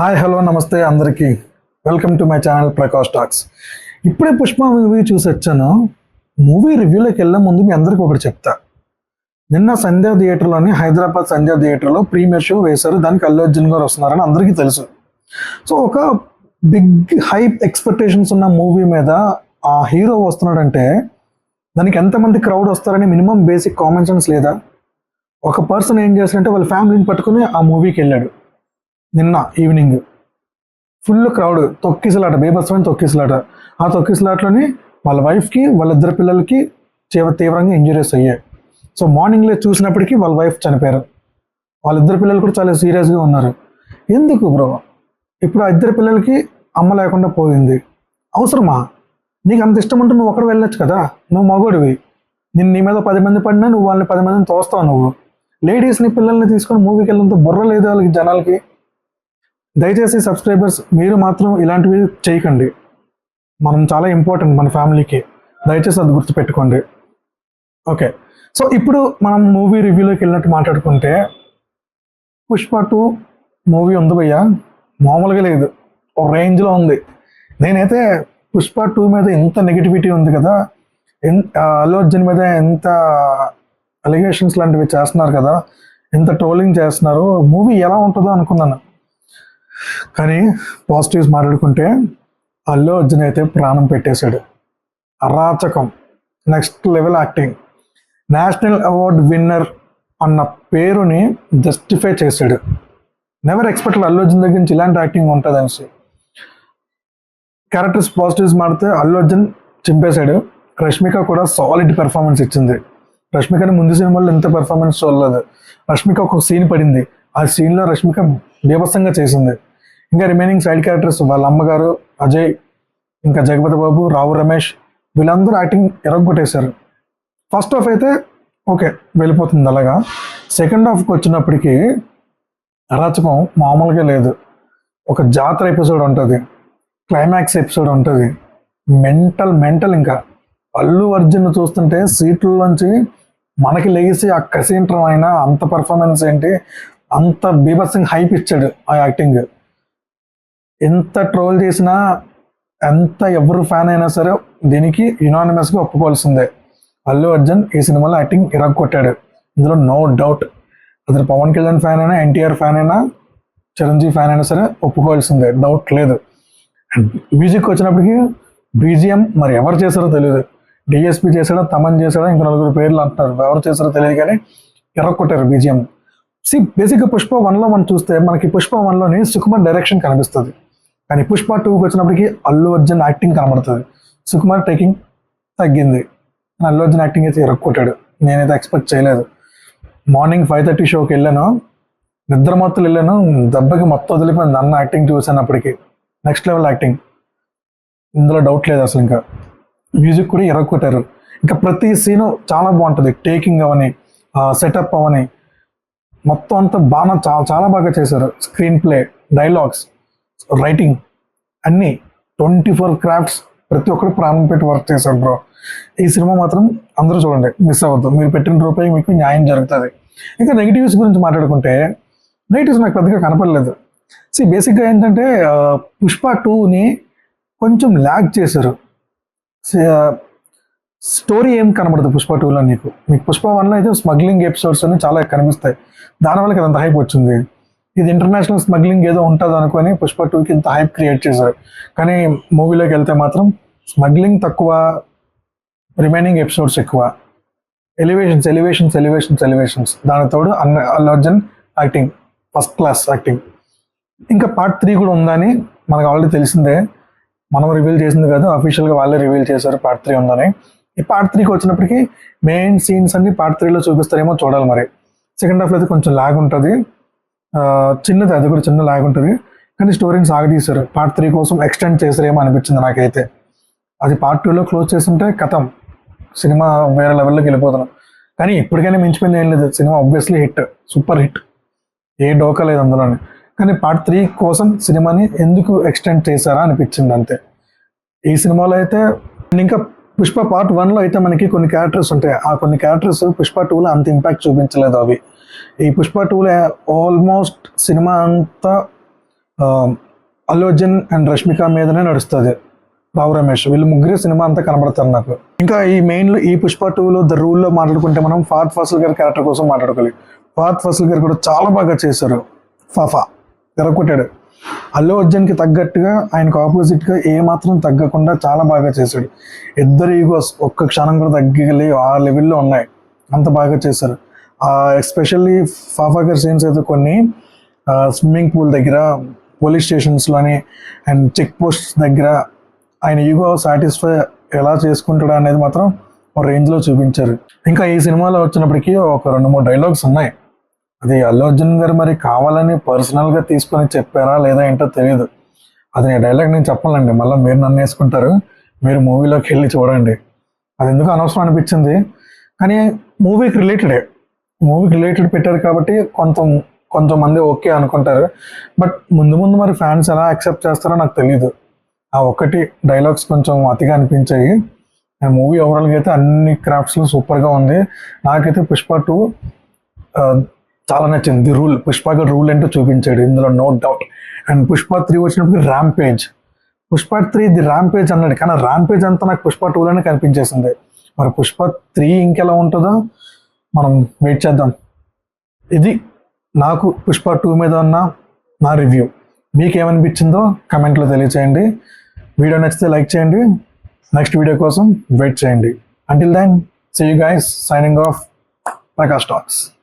Hi hello నమస్తే అందరికీ. Welcome to my channel Prakash talks. ఇప్పుడే పుష్ప మూవీ చూసి వచ్చాను. మూవీ రివ్యూలోకి వెళ్ళే ముందు మీ అందరికీ ఒకటి చెప్తా. నిన్న సంధ్యా థియేటర్లోని హైదరాబాద్ సంధ్యా థియేటర్లో ప్రీమియర్ షో వేశారు. దానికి అల్లు అర్జున్ గారు వస్తున్నారని అందరికీ తెలుసు. సో ఒక బిగ్ హైప్ ఎక్స్పెక్టేషన్స్ ఉన్న మూవీ మీద ఆ హీరో వస్తున్నాడంటే దానికి ఎంతమంది క్రౌడ్ వస్తారని మినిమం బేసిక్ కామన్ సెన్స్ లేదా? ఒక పర్సన్ ఏం చేస్తారంటే వాళ్ళ ఫ్యామిలీని పట్టుకుని ఆ మూవీకి వెళ్ళాడు. నిన్న ఈవినింగ్ ఫుల్ క్రౌడ్, తొక్కిసలాట, బేబస్మైన తొక్కిసలాట. ఆ తొక్కిసలాటలోని వాళ్ళ వైఫ్కి వాళ్ళిద్దరు పిల్లలకి తీవ్రంగా ఇంజరీస్ అయ్యాయి. సో మార్నింగ్లో చూసినప్పటికీ వాళ్ళ వైఫ్ చనిపోయారు. వాళ్ళిద్దరు పిల్లలు కూడా చాలా సీరియస్గా ఉన్నారు. ఎందుకు బ్రో? ఇప్పుడు ఆ ఇద్దరు పిల్లలకి అమ్మ లేకుండా పోయింది, అవసరమా? నీకు అంత ఇష్టం ఉంటే నువ్వు ఒకడు వెళ్ళొచ్చు కదా. నువ్వు మగోడివి, నీ మీద 10 మంది పడినా నువ్వు వాళ్ళని 10 మందిని తోస్తావు. నువ్వు లేడీస్ని పిల్లల్ని తీసుకొని మూవీకి వెళ్ళినంత బుర్ర లేదు వాళ్ళకి, జనాలకి. దయచేసి సబ్స్క్రైబర్స్ మీరు మాత్రం ఇలాంటివి చేయకండి. మనం చాలా ఇంపార్టెంట్ మన ఫ్యామిలీకి, దయచేసి అది గుర్తుపెట్టుకోండి. ఓకే, సో ఇప్పుడు మనం మూవీ రివ్యూలోకి వెళ్ళినట్టు మాట్లాడుకుంటే, పుష్ప 2 మూవీ ఉంది భయ్యా, మామూలుగా లేదు, ఒక రేంజ్లో ఉంది. నేనైతే పుష్ప 2 మీద ఎంత నెగిటివిటీ ఉంది కదా, అల్లు అర్జున్ మీద ఎంత అలిగేషన్స్ లాంటివి చేస్తున్నారు కదా, ఎంత ట్రోలింగ్ చేస్తున్నారు, మూవీ ఎలా ఉంటుందో అనుకున్నాను. కానీ పాజిటివ్స్ మాట్లాడుకుంటే అల్లు అర్జున్ అయితే ప్రాణం పెట్టేశాడు. అరాచకం, next level acting, national award winner అన్న పేరుని జస్టిఫై చేశాడు. నెవర్ ఎక్స్పెక్టెడ్ అల్లు అర్జున్ దగ్గర నుంచి ఇలాంటి యాక్టింగ్ ఉంటుంది అనేసి. క్యారెక్టర్స్ పాజిటివ్స్ మాడితే అల్లు అర్జున్ చింపేశాడు. రష్మిక కూడా సాలిడ్ పెర్ఫార్మెన్స్ ఇచ్చింది. రష్మికని ముందు సినిమాలో ఎంత పెర్ఫార్మెన్స్ చూడలేదు. రష్మిక ఒక సీన్ పడింది, ఆ సీన్లో రష్మిక బీభత్సంగా చేసింది. ఇంకా రిమైనింగ్ సైడ్ క్యారెక్టర్స్ వాళ్ళ అమ్మగారు, అజయ్, ఇంకా జగపతి బాబు, రావు రమేష్, వీళ్ళందరూ యాక్టింగ్ ఎరగొట్టేశారు. ఫస్ట్ హాఫ్ అయితే ఓకే వెళ్ళిపోతుంది అలాగా. సెకండ్ హాఫ్కి వచ్చినప్పటికీ అరాచకం మామూలుగా లేదు. ఒక జాతర ఎపిసోడ్ ఉంటుంది, క్లైమాక్స్ ఎపిసోడ్ ఉంటుంది, మెంటల్. ఇంకా అల్లు అర్జున్ చూస్తుంటే సీట్లలోంచి మనకి లెగిసి ఆ కసీంట్రం అయినా అంత పర్ఫార్మెన్స్ ఏంటి, అంత బీభత్సంగా హైప్ ఇచ్చాడు ఆ యాక్టింగ్. ఎంత ట్రోల్ చేసినా, ఎంత ఎవరు ఫ్యాన్ అయినా సరే దీనికి యునానిమస్గా ఒప్పుకోవాల్సిందే. అల్లు అర్జున్ ఈ సినిమాలో యాక్టింగ్ ఇరగొట్టాడు, ఇందులో నో డౌట్. అతను పవన్ కళ్యాణ్ ఫ్యాన్ అయినా, ఎన్టీఆర్ ఫ్యాన్ అయినా, చిరంజీవి ఫ్యాన్ అయినా సరే ఒప్పుకోవాల్సిందే, డౌట్ లేదు. అండ్ మ్యూజిక్ వచ్చినప్పటికీ బీజిఎం మరి ఎవరు చేశారో తెలియదు. డిఎస్పి చేశాడో, తమన్ చేశాడో, ఇంకా 4 పేర్లు అంటున్నారు, ఎవరు చేశారో తెలియదు కానీ ఎరగొట్టారు బీజిఎం. బేసిక్గా పుష్ప 1లో మనం చూస్తే మనకి పుష్ప 1లోని సుకుమార్ డైరెక్షన్ కనిపిస్తుంది, కానీ పుష్ప 2కి వచ్చినప్పటికీ అల్లు అర్జున్ యాక్టింగ్ కనబడుతుంది. సుకుమార్ టేకింగ్ తగ్గింది, అల్లు అర్జున్ యాక్టింగ్ అయితే ఎరగొట్టాడు. నేనైతే ఎక్స్పెక్ట్ చేయలేదు. మార్నింగ్ 5:30 షోకి వెళ్ళాను, నిద్ర మొత్తం వెళ్ళాను, దెబ్బకి మొత్తం వదిలిపోయింది అన్న యాక్టింగ్ చూసానప్పటికీ. నెక్స్ట్ లెవెల్ యాక్టింగ్, ఇందులో డౌట్ లేదు అసలు. ఇంకా మ్యూజిక్ కూడా ఎరగొట్టారు. ఇంకా ప్రతి సీను చాలా బాగుంటుంది, టేకింగ్ అవని, సెటప్ అవని, మొత్తం అంతా బాగా చాలా బాగా చేశారు. స్క్రీన్ ప్లే, డైలాగ్స్, రైటింగ్ అన్నీ 24 క్రాఫ్ట్స్, ప్రతి ఒక్కరు ప్రాణం పెట్టి వర్క్ చేశారు బ్రో. ఈ సినిమా మాత్రం అందరూ చూడండి, మిస్ అవ్వద్దు. మీరు పెట్టిన రూపాయి మీకు న్యాయం జరుగుతుంది. ఇంకా నెగిటివ్స్ గురించి మాట్లాడుకుంటే, నెగిటివ్స్ నాకు పెద్దగా కనపడలేదు. బేసిక్గా ఏంటంటే పుష్ప 2ని కొంచెం ల్యాగ్ చేశారు. స్టోరీ ఏం కనబడదు పుష్ప 2లో. మీకు పుష్ప 1లో అయితే స్మగ్లింగ్ ఎపిసోడ్స్ అని చాలా కనిపిస్తాయి, దానివల్ల కదా అంత హైప్ వచ్చింది. ఇది ఇంటర్నేషనల్ స్మగ్లింగ్ ఏదో ఉంటుంది అనుకొని పుష్ప 2కి ఇంత హైప్ క్రియేట్ చేశారు. కానీ మూవీలోకి వెళ్తే మాత్రం స్మగ్లింగ్ తక్కువ, రిమైనింగ్ ఎపిసోడ్స్ ఎక్కువ, ఎలివేషన్స్. దానితోడు Allu Arjun acting first class acting. ఇంకా పార్ట్ 3 కూడా ఉందని మనకు ఆల్రెడీ తెలిసిందే, మనం రివీల్ చేసింది కాదు, అఫీషియల్గా వాళ్ళే రివీల్ చేశారు పార్ట్ 3 ఉందని. ఈ పార్ట్ 3కి వచ్చినప్పటికీ మెయిన్ సీన్స్ అన్ని పార్ట్ 3లో చూపిస్తారేమో చూడాలి మరి. సెకండ్ హాఫ్లో అయితే కొంచెం ల్యాగ్ ఉంటుంది, చిన్నది, అది కూడా చిన్న ల్యాగ్ ఉంటుంది. కానీ స్టోరీని సాగదీశారు, పార్ట్ 3 కోసం ఎక్స్టెండ్ చేశారేమో అనిపించింది నాకైతే. అది పార్ట్ 2లో క్లోజ్ చేస్తుంటే కథం, సినిమా వేరే లెవెల్లోకి వెళ్ళిపోతున్నాం. కానీ ఇప్పటికైనా మించిపోయింది ఏం లేదు, cinema obviously hit, super hit, ఏ డోకా లేదు అందులోనే. కానీ పార్ట్ 3 కోసం సినిమాని ఎందుకు ఎక్స్టెండ్ చేశారా అనిపించింది అంతే. ఈ సినిమాలో అయితే ఇంకా పుష్ప పార్ట్ 1లో అయితే మనకి కొన్ని క్యారెక్టర్స్ ఉంటాయి, ఆ కొన్ని క్యారెక్టర్స్ పుష్ప 2లో అంత ఇంపాక్ట్ చూపించలేదు. అవి ఈ పుష్ప 2లో ఆల్మోస్ట్ సినిమా అంతా ఆ, అల్లు అర్జున్ అండ్ రష్మిక మీదనే నడుస్తుంది. రావు రమేష్ వీళ్ళు ముగ్గురు సినిమా అంతా కనబడతారు నాకు. ఇంకా ఈ పుష్ప 2లో ద రూల్లో మాట్లాడుకుంటే మనం ఫహద్ ఫాసిల్ గారి క్యారెక్టర్ కోసం మాట్లాడుకోవాలి. ఫహద్ ఫాసిల్ గారు కూడా చాలా బాగా చేశారు. ఫాఫా ఎరగొట్టాడు. అల్లు అర్జున్కి తగ్గట్టుగా ఆయనకు ఆపోజిట్గా ఏమాత్రం తగ్గకుండా చాలా బాగా చేశాడు. ఇద్దరు ఈగోస్ ఒక్క క్షణం కూడా తగ్గలి ఆ లెవెల్లో ఉన్నాయి, అంత బాగా చేశారు. ఎస్పెషల్లీ ఫాఫా గారి సీన్స్ అయితే కొన్ని స్విమ్మింగ్ పూల్ దగ్గర, పోలీస్ స్టేషన్స్లోని అండ్ చెక్ పోస్ట్ దగ్గర ఆయన ఈగో సాటిస్ఫై ఎలా చేసుకుంటాడు అనేది మాత్రం ఒక రేంజ్లో చూపించారు. ఇంకా ఈ సినిమాలో వచ్చినప్పటికీ ఒక 2-3 డైలాగ్స్ ఉన్నాయి. అది అల్లు అర్జున్ గారు మరి కావాలని పర్సనల్గా తీసుకొని చెప్పారా లేదా ఏంటో తెలియదు. అది నేను డైలాగ్ నేను చెప్పాలండి, మళ్ళీ మీరు నన్ను వేసుకుంటారు. మీరు మూవీలోకి వెళ్ళి చూడండి. అది ఎందుకు అనవసరం అనిపించింది, కానీ మూవీకి రిలేటెడ్ పెట్టారు కాబట్టి కొంతమంది ఓకే అనుకుంటారు. బట్ ముందు మరి ఫ్యాన్స్ ఎలా యాక్సెప్ట్ చేస్తారో నాకు తెలియదు. ఆ ఒక్కటి డైలాగ్స్ కొంచెం అతిగా అనిపించాయి. మూవీ ఓవరాల్గా అయితే అన్ని క్రాఫ్ట్స్లో సూపర్గా ఉంది. నాకైతే పుష్ప 2 చాలా నచ్చింది. ది రూల్, పుష్ప గారు రూల్ ఏంటో చూపించాడు ఇందులో, నో డౌట్. అండ్ పుష్ప 3 వచ్చినప్పుడు ర్యాంపేజ్, పుష్ప 3 ది ర్యాంపేజ్ అన్నాడు, కానీ ర్యాంపేజ్ అంతా నాకు పుష్ప 2లోనే కనిపించేసింది. మరి పుష్ప 3 ఇంకెలా ఉంటుందో మనం వెయిట్ చేద్దాం. ఇది నాకు పుష్ప 2 మీద ఉన్న నా రివ్యూ. మీకేమనిపించిందో కమెంట్లో తెలియచేయండి. వీడియో నచ్చితే లైక్ చేయండి. నెక్స్ట్ వీడియో కోసం వెయిట్ చేయండి. Until then, see you guys, signing off, Prakash talks.